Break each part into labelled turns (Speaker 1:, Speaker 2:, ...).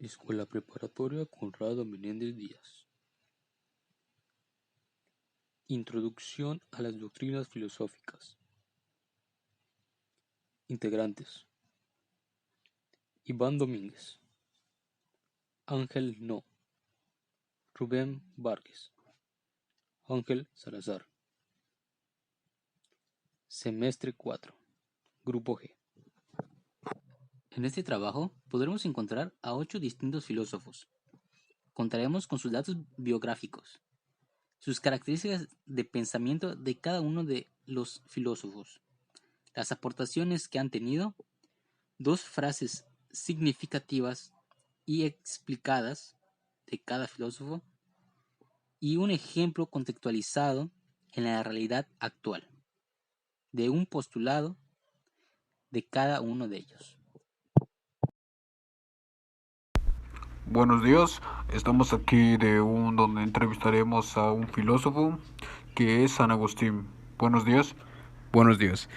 Speaker 1: Escuela Preparatoria Conrado Menéndez Díaz. Introducción a las doctrinas filosóficas. Integrantes: Iván Domínguez, Ángel No, Rubén Vargas, Ángel Salazar. Semestre 4, Grupo G.
Speaker 2: En este trabajo podremos encontrar a 8 distintos filósofos. Contaremos con sus datos biográficos, sus características de pensamiento de cada uno de los filósofos, las aportaciones que han tenido, 2 frases significativas y explicadas de cada filósofo y un ejemplo contextualizado en la realidad actual de un postulado de cada uno de ellos.
Speaker 3: Buenos días, estamos aquí donde entrevistaremos a un filósofo que es San Agustín. Buenos días.
Speaker 4: Buenos días.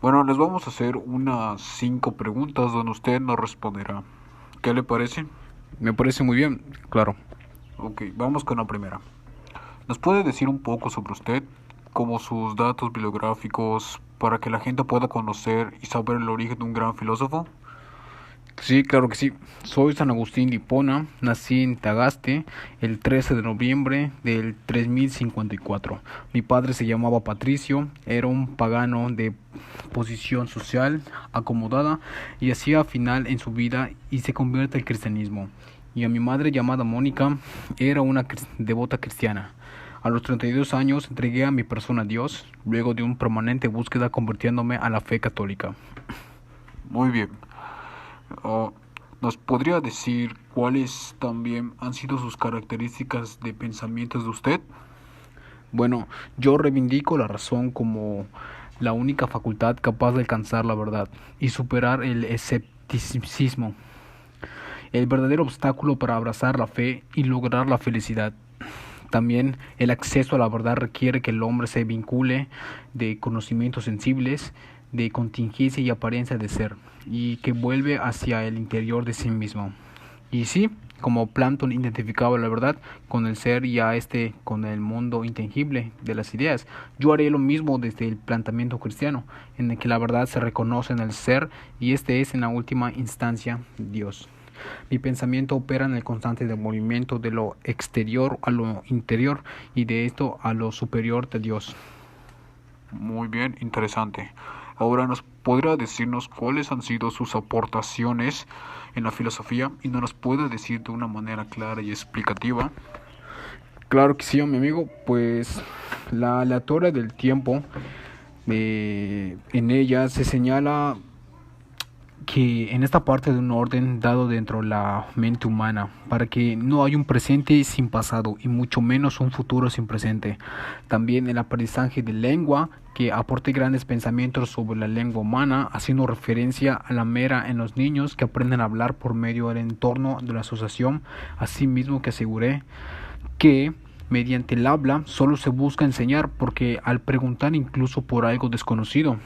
Speaker 3: Bueno, les vamos a hacer unas 5 preguntas donde usted nos responderá. ¿Qué le parece?
Speaker 4: Me parece muy bien, claro.
Speaker 3: Ok, vamos con la primera. ¿Nos puede decir un poco sobre usted, como sus datos bibliográficos, para que la gente pueda conocer y saber el origen de un gran filósofo?
Speaker 4: Sí, claro que sí. Soy San Agustín de Hipona, nací en Tagaste el 13 de noviembre del 3054. Mi padre se llamaba Patricio, era un pagano de posición social acomodada y hacía final en su vida y se convierte al cristianismo. Y a mi madre llamada Mónica era una devota cristiana. A los 32 años entregué a mi persona a Dios, luego de una permanente búsqueda convirtiéndome a la fe católica.
Speaker 3: Muy bien. ¿Nos podría decir cuáles también han sido sus características de pensamientos de usted?
Speaker 4: Bueno, yo reivindico la razón como la única facultad capaz de alcanzar la verdad y superar el escepticismo, el verdadero obstáculo para abrazar la fe y lograr la felicidad. También el acceso a la verdad requiere que el hombre se vincule de conocimientos sensibles, de contingencia y apariencia de ser, y que vuelve hacia el interior de sí mismo. Y sí, como Platón identificaba la verdad con el ser y a este con el mundo intangible de las ideas, yo haré lo mismo desde el planteamiento cristiano, en el que la verdad se reconoce en el ser y este es en la última instancia Dios. Mi pensamiento opera en el constante movimiento de lo exterior a lo interior y de esto a lo superior de Dios.
Speaker 3: Muy bien, interesante. Ahora, ¿nos podrá decirnos cuáles han sido sus aportaciones en la filosofía y nos puede decir de una manera clara y explicativa?
Speaker 4: Claro que sí, mi amigo, pues la aleatoria del tiempo, en ella se señala que en esta parte de un orden dado dentro de la mente humana, para que no haya un presente sin pasado y mucho menos un futuro sin presente. También el aprendizaje de lengua, que aporte grandes pensamientos sobre la lengua humana, haciendo referencia a la mera en los niños que aprenden a hablar por medio del entorno de la asociación, asimismo que aseguré que mediante el habla solo se busca enseñar porque al preguntar incluso por algo desconocido.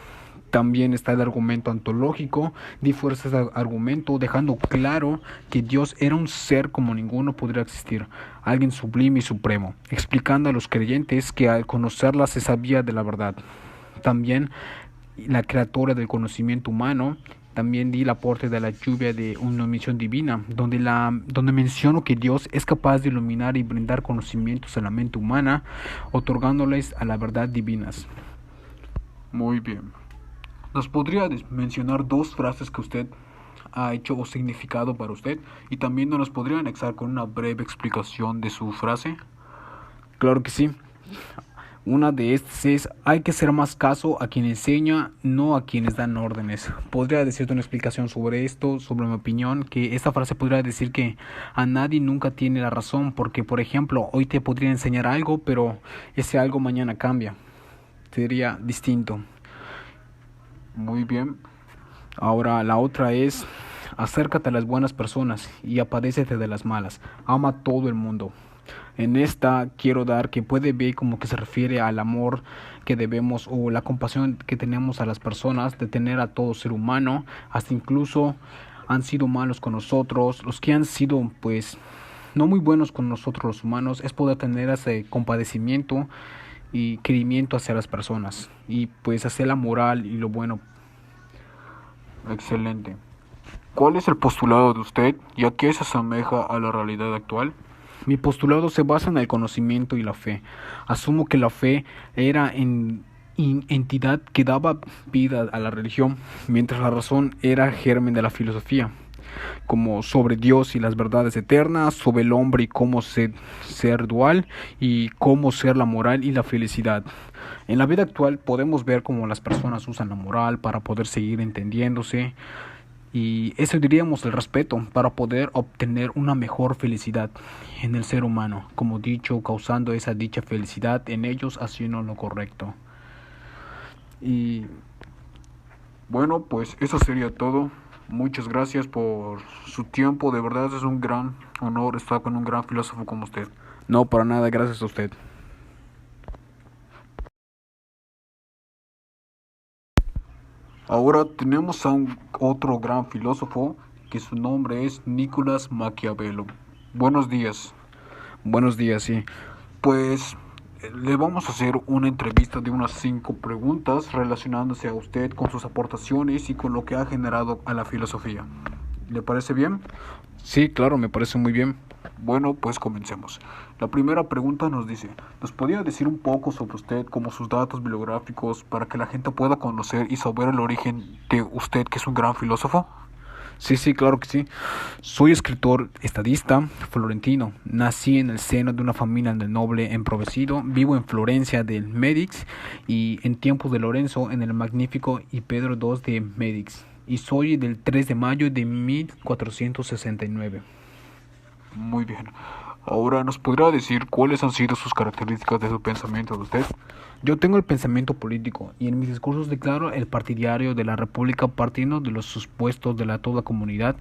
Speaker 4: También está el argumento ontológico, di fuerza a ese argumento, dejando claro que Dios era un ser como ninguno podría existir, alguien sublime y supremo, explicando a los creyentes que al conocerla se sabía de la verdad. También la creadora del conocimiento humano, también di el aporte de la lluvia de una misión divina, donde menciono que Dios es capaz de iluminar y brindar conocimientos a la mente humana, otorgándoles a la verdad divinas.
Speaker 3: Muy bien. ¿Nos podría mencionar 2 frases que usted ha hecho o significado para usted? Y también nos podría anexar con una breve explicación de su frase.
Speaker 4: Claro que sí. Una de estas es: hay que hacer más caso a quien enseña, no a quienes dan órdenes. Podría decirte una explicación sobre esto, sobre mi opinión, que esta frase podría decir que a nadie nunca tiene la razón, porque por ejemplo, hoy te podría enseñar algo, pero ese algo mañana cambia. Sería distinto.
Speaker 3: Muy bien.
Speaker 4: Ahora la otra es: acércate a las buenas personas y apadécete de las malas. Ama a todo el mundo. En esta quiero dar que puede ver como que se refiere al amor que debemos o la compasión que tenemos a las personas, de tener a todo ser humano, hasta incluso han sido malos con nosotros, los que han sido pues no muy buenos con nosotros los humanos, es poder tener ese compadecimiento y querimiento hacia las personas y pues hacer la moral y lo bueno.
Speaker 3: Excelente. ¿Cuál es el postulado de usted y a qué se asemeja a la realidad actual?
Speaker 4: Mi postulado se basa en el conocimiento y la fe. Asumo que la fe era en entidad que daba vida a la religión, mientras la razón era germen de la filosofía, como sobre Dios y las verdades eternas, sobre el hombre y cómo ser dual y cómo ser la moral y la felicidad. En la vida actual podemos ver cómo las personas usan la moral para poder seguir entendiéndose, y eso diríamos el respeto para poder obtener una mejor felicidad en el ser humano, como dicho, causando esa dicha felicidad en ellos haciendo lo correcto.
Speaker 3: Y bueno, pues eso sería todo. Muchas gracias por su tiempo. De verdad es un gran honor estar con un gran filósofo como usted.
Speaker 4: No, para nada, gracias a usted.
Speaker 3: Ahora tenemos a otro gran filósofo que su nombre es Nicolás Maquiavelo. Buenos días.
Speaker 4: Buenos días, sí.
Speaker 3: Pues le vamos a hacer una entrevista de unas 5 preguntas relacionándose a usted con sus aportaciones y con lo que ha generado a la filosofía. ¿Le parece bien?
Speaker 4: Sí, claro, me parece muy bien.
Speaker 3: Bueno, pues comencemos. La primera pregunta nos dice, ¿nos podría decir un poco sobre usted, como sus datos bibliográficos, para que la gente pueda conocer y saber el origen de usted, que es un gran filósofo?
Speaker 4: Sí, claro que sí. Soy escritor estadista florentino. Nací en el seno de una familia del noble emprovecido. Vivo en Florencia del Médicis y en tiempos de Lorenzo en el Magnífico y Pedro II de Médicis. Y soy del 3 de mayo de 1469.
Speaker 3: Muy bien. Ahora, ¿nos podrá decir cuáles han sido sus características de su pensamiento de usted?
Speaker 4: Yo tengo el pensamiento político y en mis discursos declaro el partidario de la República partiendo de los supuestos de toda comunidad.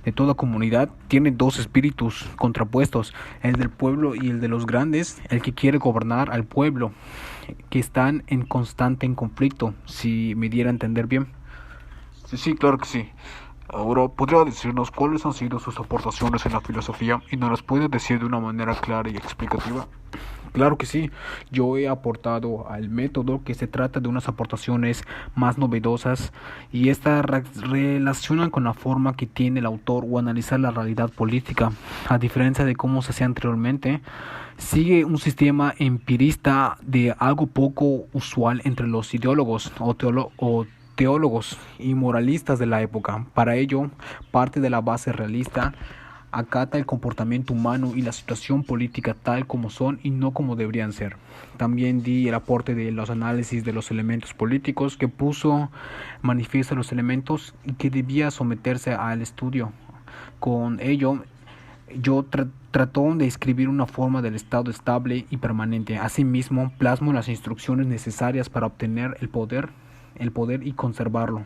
Speaker 4: De toda comunidad tiene dos espíritus contrapuestos, el del pueblo y el de los grandes, el que quiere gobernar al pueblo, que están en constante conflicto, si me diera a entender bien.
Speaker 3: Sí, claro que sí. Ahora, ¿podría decirnos cuáles han sido sus aportaciones en la filosofía y nos las puede decir de una manera clara y explicativa?
Speaker 4: Claro que sí, yo he aportado al método, que se trata de unas aportaciones más novedosas y estas relacionan con la forma que tiene el autor o analizar la realidad política, a diferencia de cómo se hacía anteriormente. Sigue un sistema empirista de algo poco usual entre los ideólogos o teólogos y moralistas de la época. Para ello, parte de la base realista acata el comportamiento humano y la situación política tal como son y no como deberían ser. También di el aporte de los análisis de los elementos políticos, que puso manifiesto los elementos y que debía someterse al estudio. Con ello, yo trató de escribir una forma del estado estable y permanente. Asimismo, plasmo las instrucciones necesarias para obtener el poder y conservarlo.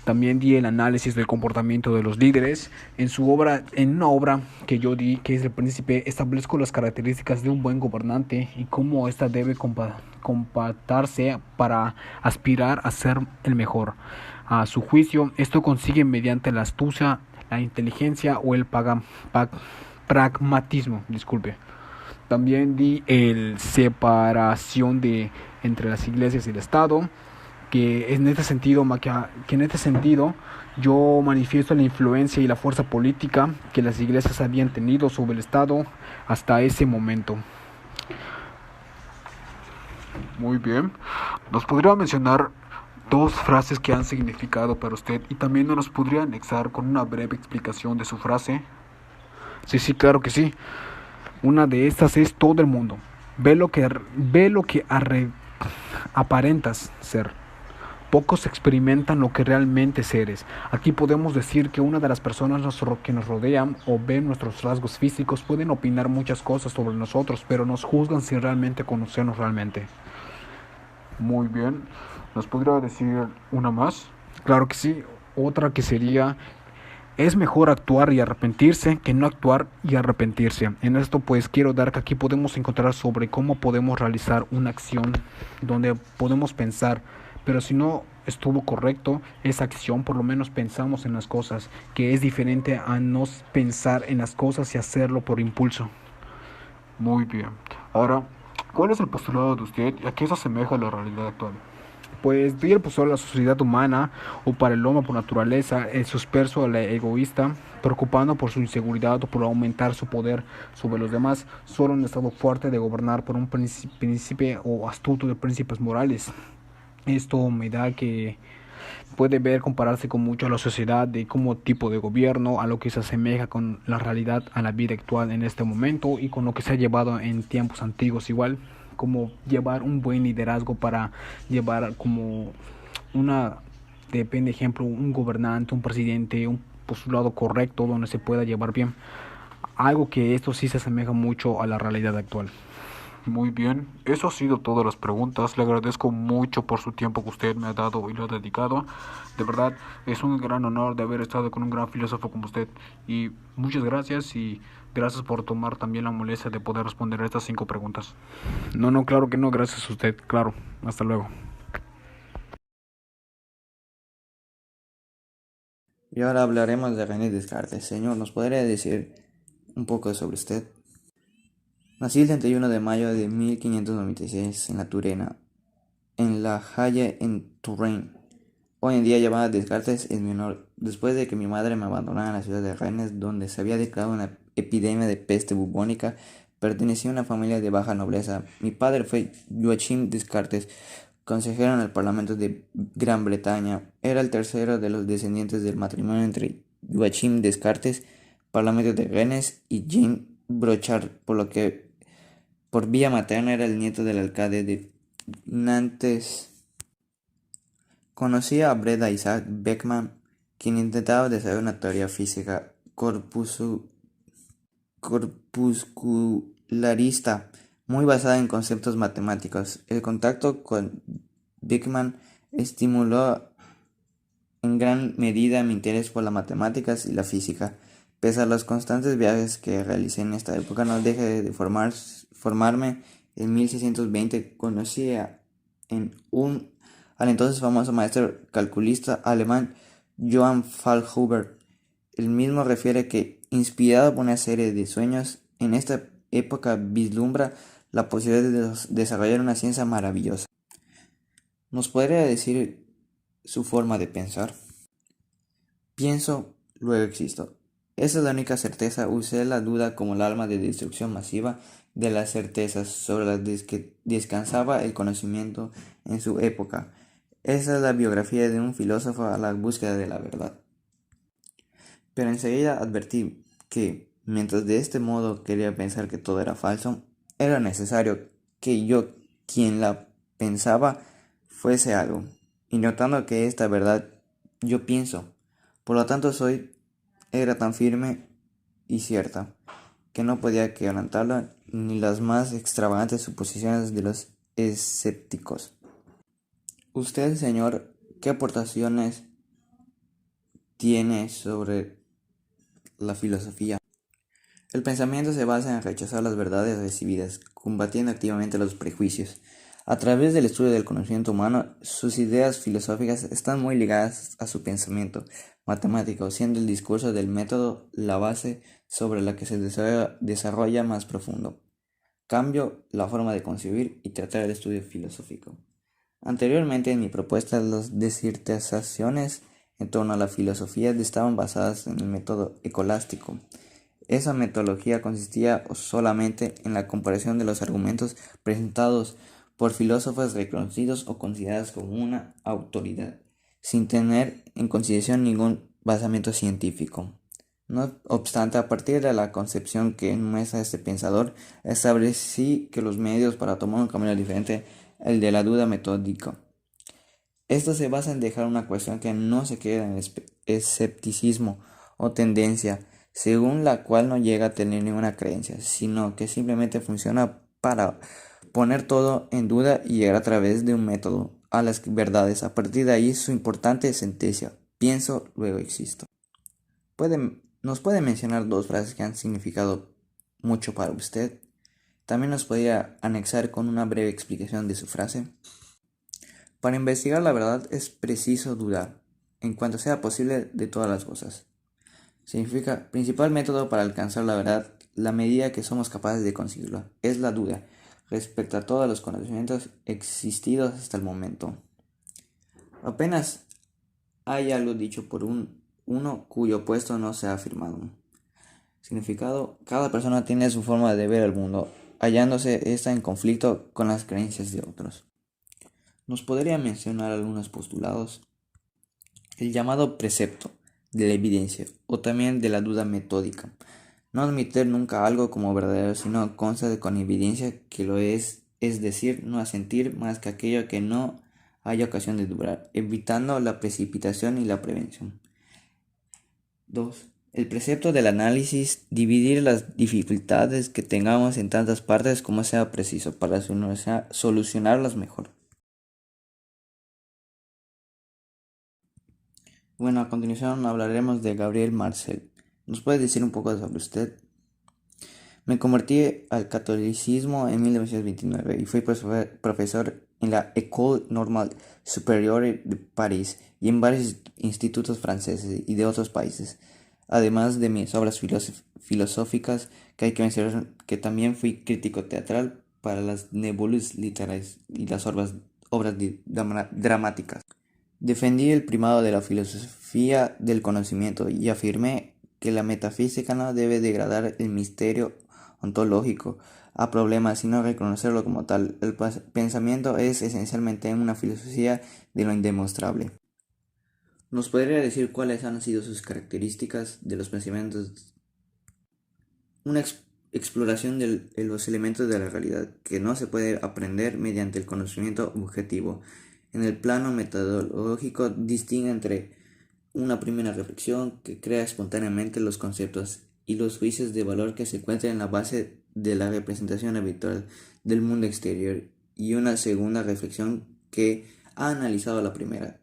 Speaker 4: También di el análisis del comportamiento de los líderes. En una obra que yo di, que es El Príncipe, establezco las características de un buen gobernante y cómo ésta debe compactarse para aspirar a ser el mejor. A su juicio, esto consigue mediante la astucia, la inteligencia o el pragmatismo. También di el separación entre las iglesias y el Estado, que en este sentido yo manifiesto la influencia y la fuerza política que las iglesias habían tenido sobre el Estado hasta ese momento.
Speaker 3: Muy bien. ¿Nos podría mencionar 2 frases que han significado para usted y también nos podría anexar con una breve explicación de su frase?
Speaker 4: Sí, claro que sí. Una de estas es: todo el mundo ve lo que aparentas ser. Pocos experimentan lo que realmente eres. Aquí podemos decir que una de las personas que nos rodean o ven nuestros rasgos físicos pueden opinar muchas cosas sobre nosotros, pero nos juzgan sin realmente conocernos realmente.
Speaker 3: Muy bien. ¿Nos podría decir una más?
Speaker 4: Claro que sí. Otra que sería: es mejor actuar y arrepentirse que no actuar y arrepentirse. En esto pues quiero dar que aquí podemos encontrar sobre cómo podemos realizar una acción donde podemos pensar, pero si no estuvo correcto esa acción, por lo menos pensamos en las cosas, que es diferente a no pensar en las cosas y hacerlo por impulso.
Speaker 3: Muy bien. Ahora, ¿cuál es el postulado de usted y a qué se asemeja la realidad actual?
Speaker 4: Pues doy el postulado de la sociedad humana o para el hombre por naturaleza, el susperso a la egoísta, preocupando por su inseguridad o por aumentar su poder sobre los demás, solo un estado fuerte de gobernar por un príncipe o astuto de príncipes morales. Esto me da que puede ver compararse con mucho a la sociedad de como tipo de gobierno, a lo que se asemeja con la realidad a la vida actual en este momento y con lo que se ha llevado en tiempos antiguos igual, como llevar un buen liderazgo para llevar como una, depende ejemplo, un gobernante, un presidente, un postulado correcto donde se pueda llevar bien. Algo que esto sí se asemeja mucho a la realidad actual.
Speaker 3: Muy bien, eso ha sido todas las preguntas. Le agradezco mucho por su tiempo que usted me ha dado y lo ha dedicado. De verdad, es un gran honor de haber estado con un gran filósofo como usted. Y muchas gracias y gracias por tomar también la molestia de poder responder a estas 5 preguntas.
Speaker 4: No, claro que no, gracias a usted, claro. Hasta luego.
Speaker 5: Y ahora hablaremos de René Descartes. Señor, ¿nos podría decir un poco sobre usted? Nací el 31 de mayo de 1596 en la Turena, en La Haye en Touraine. Hoy en día llamada Descartes es mi honor, después de que mi madre me abandonara en la ciudad de Rennes, donde se había declarado una epidemia de peste bubónica. Pertenecía a una familia de baja nobleza. Mi padre fue Joachim Descartes, consejero en el Parlamento de Gran Bretaña. Era el tercero de los descendientes del matrimonio entre Joachim Descartes, Parlamento de Rennes, y Jean Brochard, por lo que por vía materna era el nieto del alcalde de Nantes. Conocía a Breda Isaac Beckmann, quien intentaba desarrollar una teoría física corpuscularista muy basada en conceptos matemáticos. El contacto con Beckmann estimuló en gran medida mi interés por las matemáticas y la física. Pese a los constantes viajes que realicé en esta época, no dejé de formarme. En 1620 conocí al entonces famoso maestro calculista alemán Johann Faulhaber. El mismo refiere que, inspirado por una serie de sueños, en esta época vislumbra la posibilidad de desarrollar una ciencia maravillosa. ¿Nos podría decir su forma de pensar? Pienso, luego existo. Esa es la única certeza. Usé la duda como el arma de destrucción masiva de las certezas sobre las que descansaba el conocimiento en su época. Esa es la biografía de un filósofo a la búsqueda de la verdad. Pero enseguida advertí que, mientras de este modo quería pensar que todo era falso, era necesario que yo, quien la pensaba, fuese algo. Y notando que esta verdad yo pienso, por lo tanto era tan firme y cierta, que no podía quebrantarla ni las más extravagantes suposiciones de los escépticos. Usted, señor, ¿qué aportaciones tiene sobre la filosofía? El pensamiento se basa en rechazar las verdades recibidas, combatiendo activamente los prejuicios. A través del estudio del conocimiento humano, sus ideas filosóficas están muy ligadas a su pensamiento matemático, siendo el discurso del método la base sobre la que se desarrolla más profundo. Cambio la forma de concebir y tratar el estudio filosófico. Anteriormente, en mi propuesta, las disertaciones en torno a la filosofía estaban basadas en el método escolástico. Esa metodología consistía solamente en la comparación de los argumentos presentados por filósofos reconocidos o considerados como una autoridad, sin tener en consideración ningún basamiento científico. No obstante, a partir de la concepción que muestra este pensador, establecí que los medios para tomar un camino diferente el de la duda metódica. Esto se basa en dejar una cuestión que no se queda en el escepticismo o tendencia, según la cual no llega a tener ninguna creencia, sino que simplemente funciona para poner todo en duda y llegar a través de un método a las verdades. A partir de ahí, su importante sentencia: pienso, luego existo. ¿Nos puede mencionar 2 frases que han significado mucho para usted? También nos podría anexar con una breve explicación de su frase. Para investigar la verdad es preciso dudar, en cuanto sea posible, de todas las cosas. Significa, principal método para alcanzar la verdad, la medida que somos capaces de conseguirlo, es la duda, respecto a todos los conocimientos existidos hasta el momento. Apenas hay algo dicho por uno cuyo opuesto no se ha afirmado. Significado, cada persona tiene su forma de ver el mundo, hallándose esta en conflicto con las creencias de otros. Nos podría mencionar algunos postulados. El llamado precepto de la evidencia, o también de la duda metódica. No admitir nunca algo como verdadero, sino consta con evidencia que lo es decir, no asentir más que aquello que no haya ocasión de dudar, evitando la precipitación y la prevención. 2. El precepto del análisis, dividir las dificultades que tengamos en tantas partes como sea preciso para solucionarlas mejor. Bueno, a continuación hablaremos de Gabriel Marcel. ¿Nos puede decir un poco sobre usted? Me convertí al catolicismo en 1929 y fui profesor en la École Normale Supérieure de París y en varios institutos franceses y de otros países, además de mis obras filosóficas, que hay que mencionar que también fui crítico teatral para las Nébules literarias y las obras dramáticas. Defendí el primado de la filosofía del conocimiento y afirmé que la metafísica no debe degradar el misterio ontológico a problemas, sino reconocerlo como tal. El pensamiento es esencialmente una filosofía de lo indemostrable. ¿Nos podría decir cuáles han sido sus características de los pensamientos? Una exploración de los elementos de la realidad que no se puede aprender mediante el conocimiento objetivo. En el plano metodológico distingue entre una primera reflexión que crea espontáneamente los conceptos y los juicios de valor que se encuentran en la base de la representación habitual del mundo exterior, y una segunda reflexión que ha analizado la primera.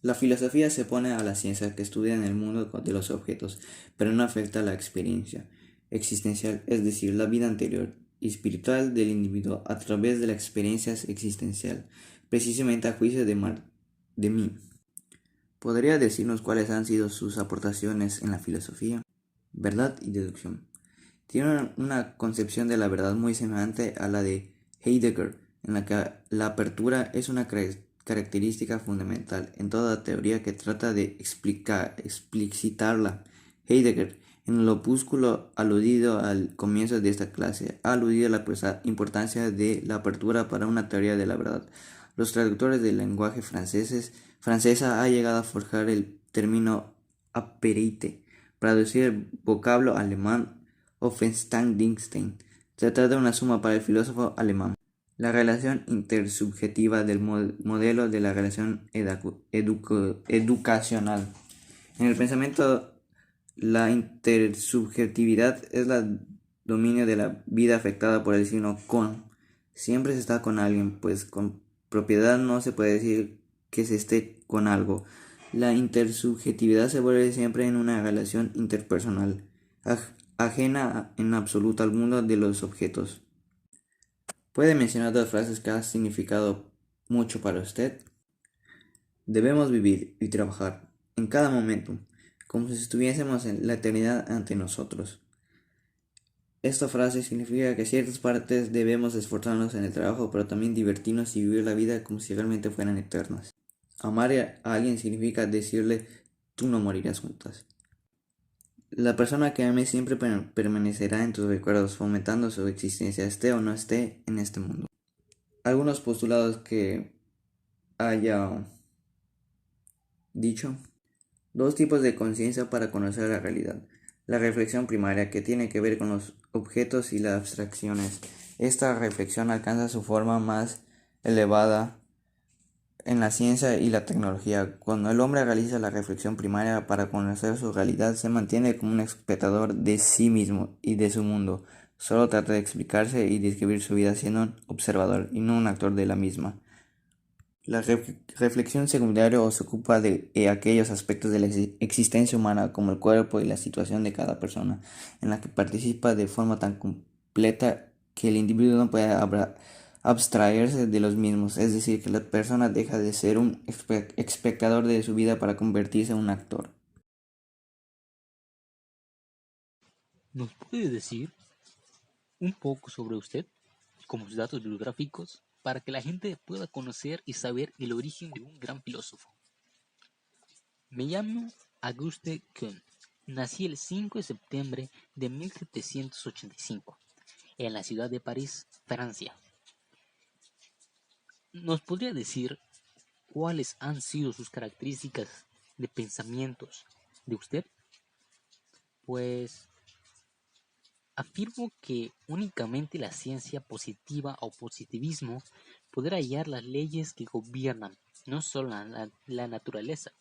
Speaker 5: La filosofía se opone a la ciencia que estudia en el mundo de los objetos, pero no afecta a la experiencia existencial, es decir, la vida anterior y espiritual del individuo a través de la experiencia existencial, precisamente a juicio de mí. ¿Podría decirnos cuáles han sido sus aportaciones en la filosofía? Verdad y deducción. Tiene una concepción de la verdad muy semejante a la de Heidegger, en la que la apertura es una característica fundamental en toda teoría que trata de explicitarla. Heidegger, en el opúsculo aludido al comienzo de esta clase, ha aludido a la importancia de la apertura para una teoría de la verdad. Los traductores del lenguaje francesa ha llegado a forjar el término aperite para decir el vocablo alemán Offenstandingstein. Trata de una suma para el filósofo alemán. La relación intersubjetiva del modelo de la relación educacional. En el pensamiento, la intersubjetividad es el dominio de la vida afectada por el signo con. Siempre se está con alguien, pues con propiedad no se puede decir que se esté con algo. La intersubjetividad se vuelve siempre en una relación interpersonal, ajena en absoluto al mundo de los objetos. ¿Puede mencionar dos frases que han significado mucho para usted? Debemos vivir y trabajar en cada momento, como si estuviésemos en la eternidad ante nosotros. Esta frase significa que ciertas partes debemos esforzarnos en el trabajo, pero también divertirnos y vivir la vida como si realmente fueran eternas. Amar a alguien significa decirle, tú no morirás juntas. La persona que ame siempre permanecerá en tus recuerdos, fomentando su existencia, esté o no esté en este mundo. Algunos postulados que haya dicho. 2 tipos de conciencia para conocer la realidad. La reflexión primaria, que tiene que ver con los objetos y las abstracciones. Esta reflexión alcanza su forma más elevada en la ciencia y la tecnología. Cuando el hombre realiza la reflexión primaria para conocer su realidad, se mantiene como un espectador de sí mismo y de su mundo. Solo trata de explicarse y describir su vida siendo un observador y no un actor de la misma. La reflexión secundaria se ocupa de aquellos aspectos de la existencia humana, como el cuerpo y la situación de cada persona, en la que participa de forma tan completa que el individuo no puede abstraerse de los mismos, es decir, que la persona deja de ser un espectador de su vida para convertirse en un actor.
Speaker 2: ¿Nos puede decir un poco sobre usted, como sus datos biográficos, para que la gente pueda conocer y saber el origen de un gran filósofo? Me llamo Auguste Comte. Nací el 5 de septiembre de 1785 en la ciudad de París, Francia. ¿Nos podría decir cuáles han sido sus características de pensamientos de usted? Pues afirmo que únicamente la ciencia positiva o positivismo podrá hallar las leyes que gobiernan no solo la naturaleza,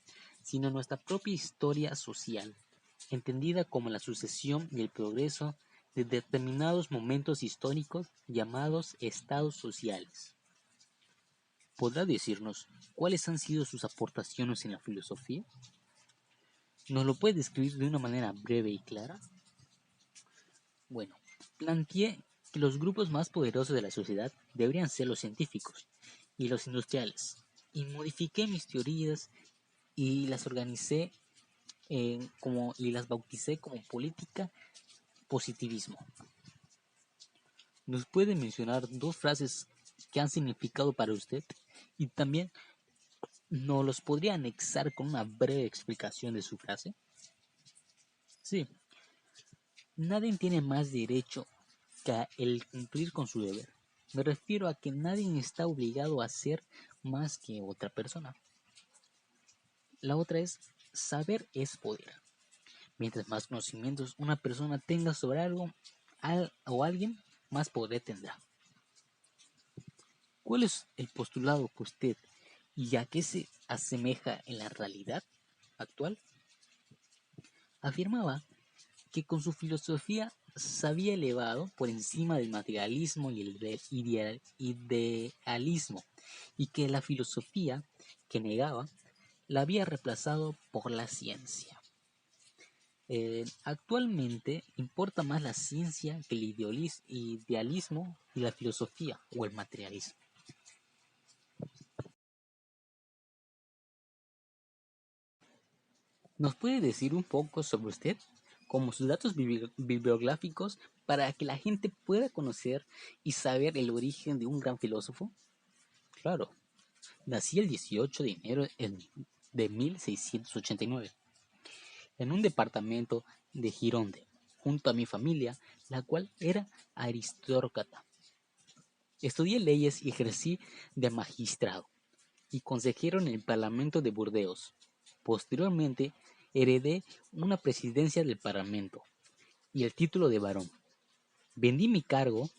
Speaker 2: sino nuestra propia historia social, entendida como la sucesión y el progreso de determinados momentos históricos llamados estados sociales. ¿Podrá decirnos cuáles han sido sus aportaciones en la filosofía? ¿Nos lo puede describir de una manera breve y clara? Bueno, planteé que los grupos más poderosos de la sociedad deberían ser los científicos y los industriales, y modifiqué mis teorías y las organicé y las bauticé como política positivismo. ¿Nos puede mencionar dos frases que han significado para usted? Y también nos los podría anexar con una breve explicación de su frase. Sí, nadie tiene más derecho que el cumplir con su deber. Me refiero a que nadie está obligado a hacer más que otra persona. La otra es, saber es poder. Mientras más conocimientos una persona tenga sobre algo o alguien, más poder tendrá. ¿Cuál es el postulado que usted y a qué se asemeja en la realidad actual? Afirmaba que con su filosofía se había elevado por encima del materialismo y el idealismo, y que la filosofía que negaba la había reemplazado por la ciencia. Actualmente importa más la ciencia que el idealismo y la filosofía o el materialismo. ¿Nos puede decir un poco sobre usted, como sus datos bibliográficos, para que la gente pueda conocer y saber el origen de un gran filósofo? Claro, nací el 18 de enero de 1689, en un departamento de Gironde, junto a mi familia, la cual era aristócrata. Estudié leyes y ejercí de magistrado y consejero en el Parlamento de Burdeos. Posteriormente, heredé una presidencia del Parlamento y el título de barón. Vendí mi cargo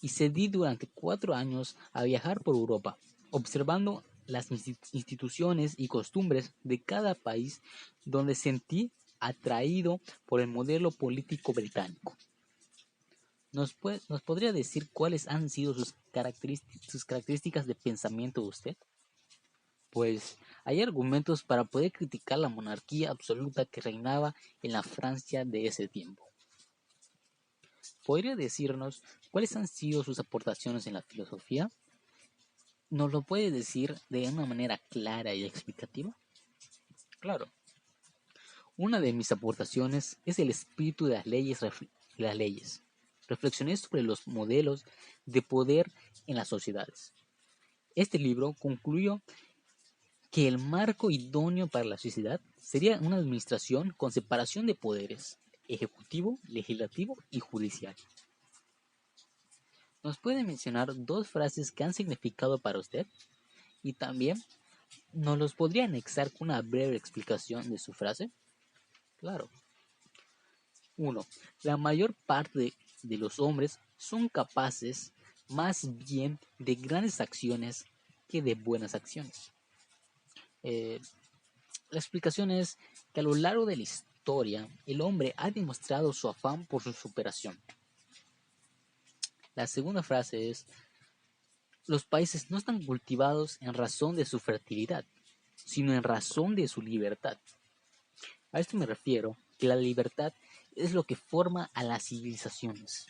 Speaker 2: y cedí durante 4 años a viajar por Europa, observando las instituciones y costumbres de cada país, donde sentí atraído por el modelo político británico. ¿Nos podría decir cuáles han sido sus características de pensamiento de usted? Pues hay argumentos para poder criticar la monarquía absoluta que reinaba en la Francia de ese tiempo. ¿Podría decirnos cuáles han sido sus aportaciones en la filosofía? ¿Nos lo puede decir de una manera clara y explicativa? Claro. Una de mis aportaciones es el espíritu de las leyes. Reflexioné sobre los modelos de poder en las sociedades. Este libro concluyó que el marco idóneo para la sociedad sería una administración con separación de poderes, ejecutivo, legislativo y judicial. ¿Nos puede mencionar dos frases que han significado para usted? Y también, ¿nos los podría anexar con una breve explicación de su frase? Claro. 1. La mayor parte de los hombres son capaces más bien de grandes acciones que de buenas acciones. La explicación es que a lo largo de la historia el hombre ha demostrado su afán por su superación. La segunda frase es: los países no están cultivados en razón de su fertilidad, sino en razón de su libertad. A esto me refiero que la libertad es lo que forma a las civilizaciones.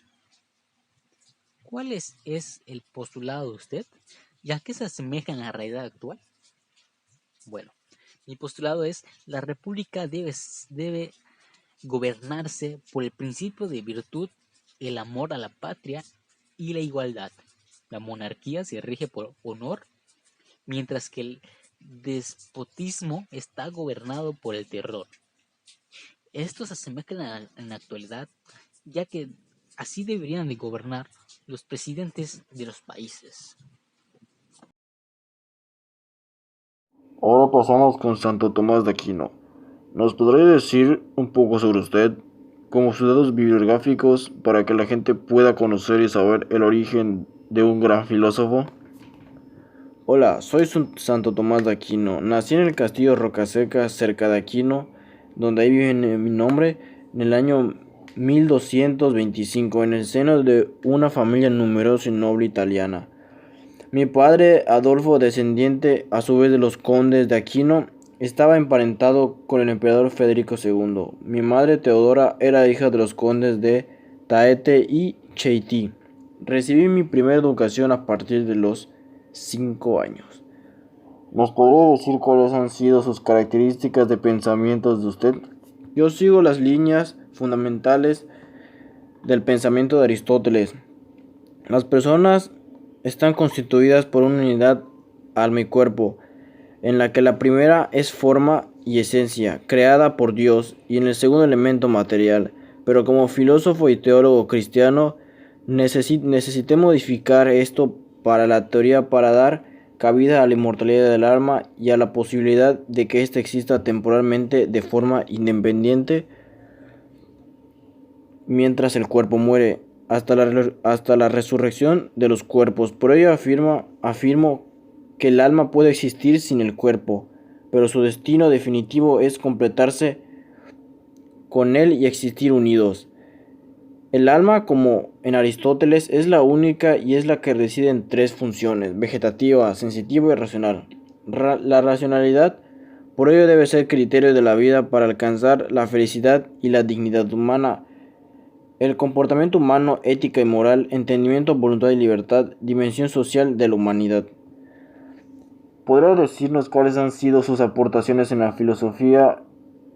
Speaker 2: ¿Cuál es el postulado de usted? ¿Y a qué se asemeja en la realidad actual? Bueno, mi postulado es: la república debe gobernarse por el principio de virtud, el amor a la patria y la igualdad. La monarquía se rige por honor, mientras que el despotismo está gobernado por el terror. Esto se asemeja en la actualidad, ya que así deberían de gobernar los presidentes de los países.
Speaker 6: Ahora pasamos con Santo Tomás de Aquino. ¿Nos podría decir un poco sobre usted, como sus datos bibliográficos, para que la gente pueda conocer y saber el origen de un gran filósofo?
Speaker 5: Hola, soy Santo Tomás de Aquino. Nací en el castillo Rocaseca, cerca de Aquino, donde ahí vive mi nombre, en el año 1225, en el seno de una familia numerosa y noble italiana. Mi padre, Adolfo, descendiente a su vez de los condes de Aquino, estaba emparentado con el emperador Federico II. Mi madre, Teodora, era hija de los condes de Taete y Cheiti. Recibí mi primera educación a partir de los 5 años.
Speaker 6: ¿Nos podría decir cuáles han sido sus características de pensamientos de usted?
Speaker 5: Yo sigo las líneas fundamentales del pensamiento de Aristóteles. Las personas están constituidas por una unidad, alma y cuerpo, en la que la primera es forma y esencia, creada por Dios, y en el segundo elemento material. Pero como filósofo y teólogo cristiano, necesité modificar esto para la teoría para dar cabida a la inmortalidad del alma y a la posibilidad de que ésta exista temporalmente de forma independiente mientras el cuerpo muere, hasta la resurrección de los cuerpos. Por ello afirmo que el alma puede existir sin el cuerpo, pero su destino definitivo es completarse con él y existir unidos. El alma, como en Aristóteles, es la única y es la que reside en tres funciones: vegetativa, sensitiva y racional. La racionalidad, por ello, debe ser criterio de la vida para alcanzar la felicidad y la dignidad humana. El comportamiento humano, ética y moral, entendimiento, voluntad y libertad, dimensión social de la humanidad.
Speaker 6: ¿Podría decirnos cuáles han sido sus aportaciones en la filosofía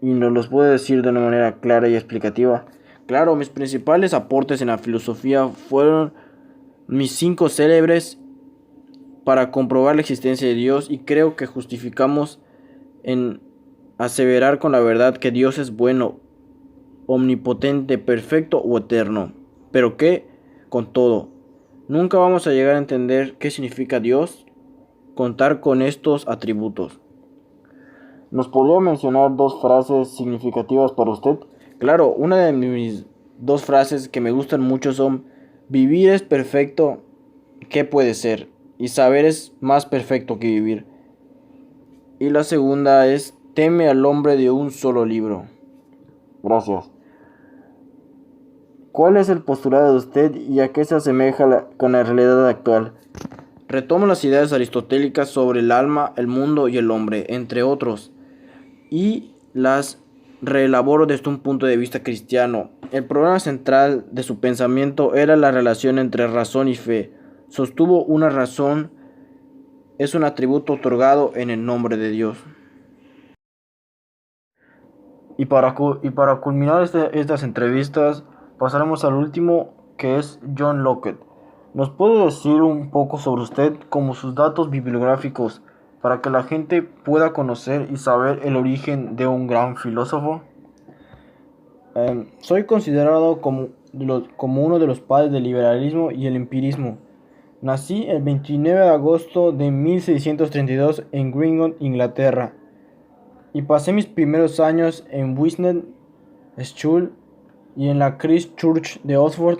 Speaker 6: y nos los puede decir de una manera clara y explicativa?
Speaker 5: Claro, mis principales aportes en la filosofía fueron mis 5 célebres para comprobar la existencia de Dios, y creo que justificamos en aseverar con la verdad que Dios es bueno, omnipotente, perfecto o eterno, pero que, con todo, nunca vamos a llegar a entender qué significa Dios, contar con estos atributos.
Speaker 6: ¿Nos podría mencionar 2 frases significativas para usted?
Speaker 5: Claro, una de mis 2 frases que me gustan mucho son: vivir es perfecto, ¿qué puede ser? Y saber es más perfecto que vivir. Y la segunda es: teme al hombre de un solo libro.
Speaker 6: Gracias. ¿Cuál es el postulado de usted y a qué se asemeja con la realidad actual?
Speaker 5: Retomo las ideas aristotélicas sobre el alma, el mundo y el hombre, entre otros, y las reelaboro desde un punto de vista cristiano. El problema central de su pensamiento era la relación entre razón y fe. Sostuvo una razón es un atributo otorgado en el nombre de Dios.
Speaker 6: Y para culminar estas entrevistas, pasaremos al último, que es John Locke. ¿Nos puede decir un poco sobre usted, como sus datos bibliográficos, para que la gente pueda conocer y saber el origen de un gran filósofo?
Speaker 5: Soy considerado como uno de los padres del liberalismo y el empirismo. Nací el 29 de agosto de 1632 en Greenwood, Inglaterra, y pasé mis primeros años en Wisnet School y en la Christ Church de Oxford.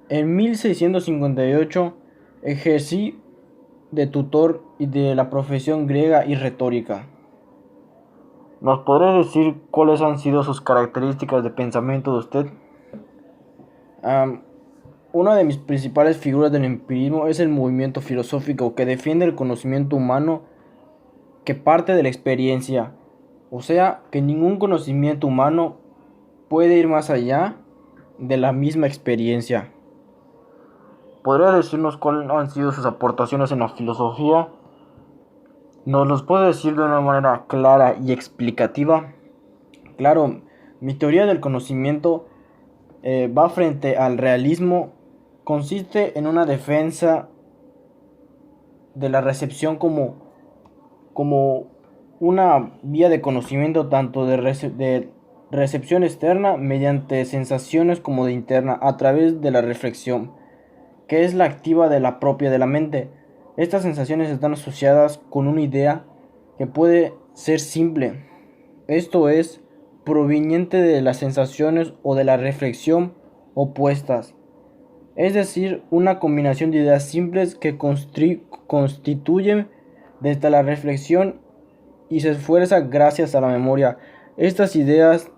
Speaker 5: En 1658 ejercí de tutor y de la profesión griega y retórica.
Speaker 6: ¿Nos podría decir cuáles han sido sus características de pensamiento de usted?
Speaker 5: Una de mis principales figuras del empirismo es el movimiento filosófico que defiende el conocimiento humano que parte de la experiencia, o sea, que ningún conocimiento humano puede ir más allá de la misma experiencia.
Speaker 6: ¿podría decirnos cuáles han sido sus aportaciones en la filosofía? ¿Nos los puede decir de una manera clara y explicativa? Claro, mi teoría del conocimiento va frente al realismo. Consiste en una defensa de la recepción como una vía de conocimiento tanto de recepción externa mediante sensaciones como de interna a través de la reflexión, que es la activa de la propia de la mente. Estas sensaciones están asociadas con una idea que puede ser simple, esto es, proveniente de las sensaciones o de la reflexión opuestas, es decir, una combinación de ideas simples que constituyen desde la reflexión y se esfuerza gracias a la memoria. Estas ideas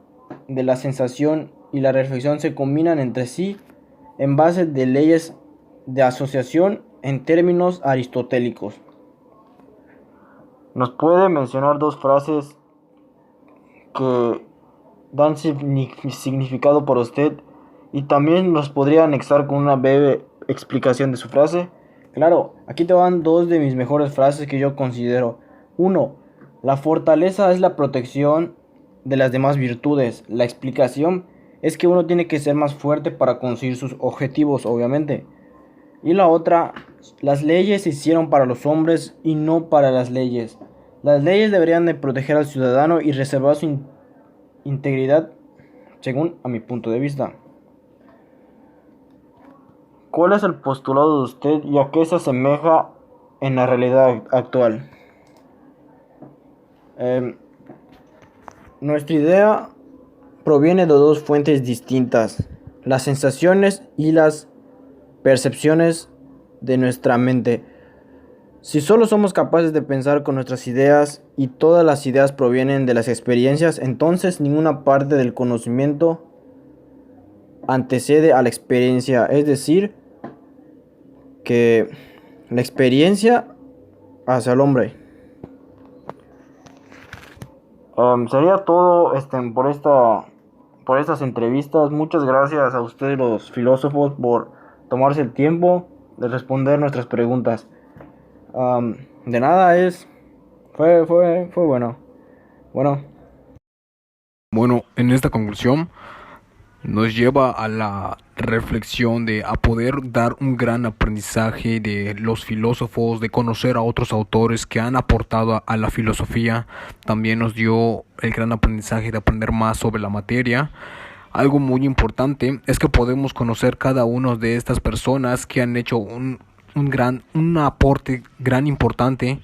Speaker 6: de la sensación y la reflexión se combinan entre sí en base de leyes de asociación en términos aristotélicos. ¿Nos puede mencionar dos frases que dan significado para usted y también nos podría anexar con una breve explicación de su frase? Claro, aquí te van dos de mis mejores frases que yo considero. 1. La fortaleza es la protección de las demás virtudes. La explicación es que uno tiene que ser más fuerte para conseguir sus objetivos, obviamente. Y la otra, las leyes se hicieron para los hombres y no para las leyes. Las leyes deberían de proteger al ciudadano y reservar su integridad, según a mi punto de vista. ¿Cuál es el postulado de usted y a qué se asemeja en la realidad actual? Nuestra idea proviene de dos fuentes distintas, las sensaciones y las percepciones de nuestra mente. Si solo somos capaces de pensar con nuestras ideas y todas las ideas provienen de las experiencias, entonces ninguna parte del conocimiento antecede a la experiencia, es decir, que la experiencia hacia el hombre. Sería todo por estas entrevistas. Muchas gracias a ustedes los filósofos por tomarse el tiempo de responder nuestras preguntas. De nada, fue bueno.
Speaker 4: Bueno, en esta conclusión nos lleva a la reflexión a poder dar un gran aprendizaje de los filósofos, de conocer a otros autores que han aportado a la filosofía. También nos dio el gran aprendizaje de aprender más sobre la materia. Algo muy importante es que podemos conocer cada una de estas personas que han hecho un aporte gran importante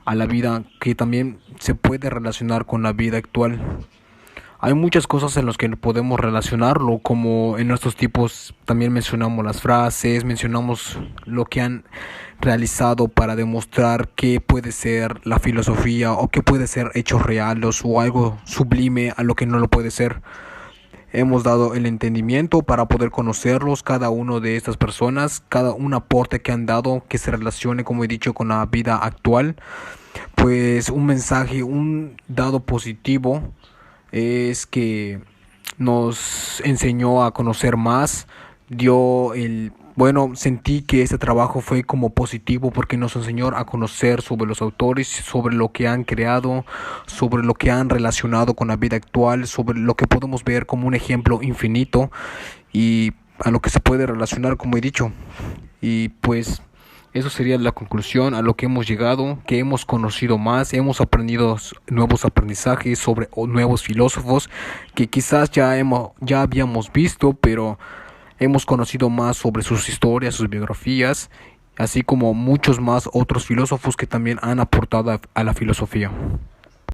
Speaker 4: a la vida, que también se puede relacionar con la vida actual. Hay muchas cosas en las que podemos relacionarlo, como en estos tipos también mencionamos las frases, mencionamos lo que han realizado para demostrar qué puede ser la filosofía o qué puede ser hechos reales o algo sublime a lo que no lo puede ser. Hemos dado el entendimiento para poder conocerlos, cada uno de estas personas, cada un aporte que han dado que se relacione, como he dicho, con la vida actual. Pues un mensaje, un dado positivo es que nos enseñó a conocer más, sentí que este trabajo fue como positivo porque nos enseñó a conocer sobre los autores, sobre lo que han creado, sobre lo que han relacionado con la vida actual, sobre lo que podemos ver como un ejemplo infinito y a lo que se puede relacionar, como he dicho. Y pues eso sería la conclusión a lo que hemos llegado, que hemos conocido más, hemos aprendido nuevos aprendizajes sobre nuevos filósofos que quizás ya habíamos visto, pero hemos conocido más sobre sus historias, sus biografías, así como muchos más otros filósofos que también han aportado a la filosofía.